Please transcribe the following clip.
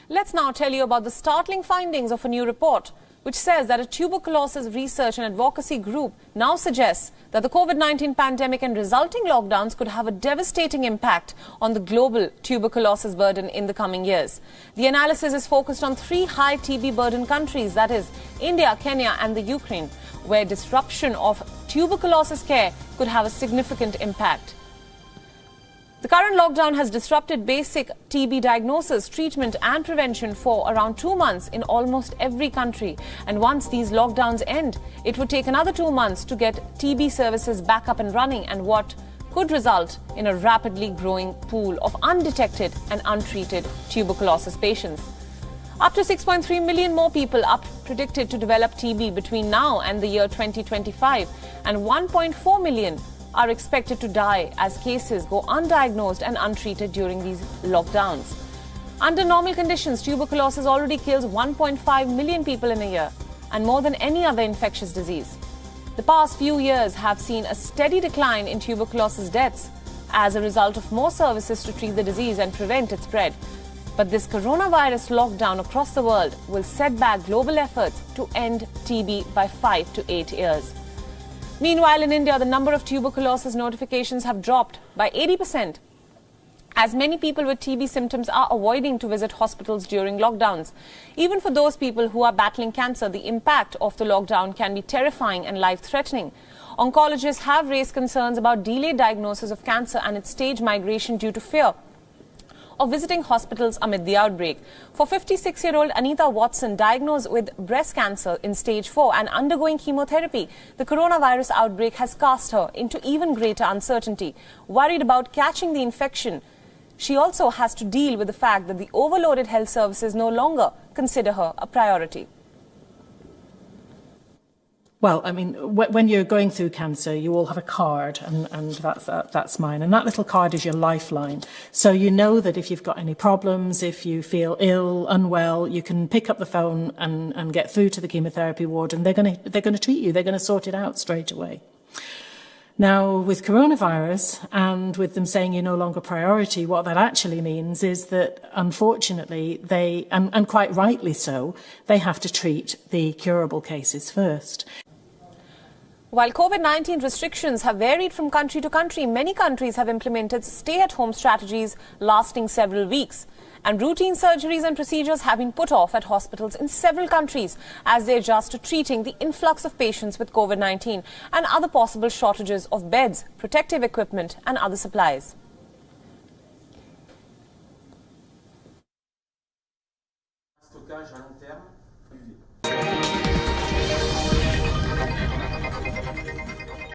Let's now tell you about the startling findings of a new report, which says that a tuberculosis research and advocacy group now suggests that the COVID-19 pandemic and resulting lockdowns could have a devastating impact on the global tuberculosis burden in the coming years. The analysis is focused on 3 high TB burden countries, that is, India, Kenya and the Ukraine, where disruption of tuberculosis care could have a significant impact. The current lockdown has disrupted basic TB diagnosis, treatment and prevention for around 2 months in almost every country. And once these lockdowns end, it would take another 2 months to get TB services back up and running, and what could result in a rapidly growing pool of undetected and untreated tuberculosis patients. Up to 6.3 million more people are predicted to develop TB between now and the year 2025, and 1.4 million are expected to die as cases go undiagnosed and untreated during these lockdowns. Under normal conditions, tuberculosis already kills 1.5 million people in a year, and more than any other infectious disease. The past few years have seen a steady decline in tuberculosis deaths as a result of more services to treat the disease and prevent its spread. But this coronavirus lockdown across the world will set back global efforts to end TB by 5 to 8 years. Meanwhile, in India, the number of tuberculosis notifications have dropped by 80%, as many people with TB symptoms are avoiding to visit hospitals during lockdowns. Even for those people who are battling cancer, the impact of the lockdown can be terrifying and life-threatening. Oncologists have raised concerns about delayed diagnosis of cancer and its stage migration due to fear of visiting hospitals amid the outbreak. For 56-year-old Anita Watson, diagnosed with breast cancer in stage 4 and undergoing chemotherapy, the coronavirus outbreak has cast her into even greater uncertainty. Worried about catching the infection, she also has to deal with the fact that the overloaded health services no longer consider her a priority. Well, I mean, when you're going through cancer, you all have a card, and that's mine. And that little card is your lifeline. So you know that if you've got any problems, if you feel ill, unwell, you can pick up the phone and get through to the chemotherapy ward, and they're going to treat you. They're going to sort it out straight away. Now, with coronavirus and with them saying you're no longer priority, what that actually means is that, unfortunately, they, and quite rightly so, they have to treat the curable cases first. While COVID-19 restrictions have varied from country to country, many countries have implemented stay-at-home strategies lasting several weeks. And routine surgeries and procedures have been put off at hospitals in several countries as they adjust to treating the influx of patients with COVID-19 and other possible shortages of beds, protective equipment and other supplies.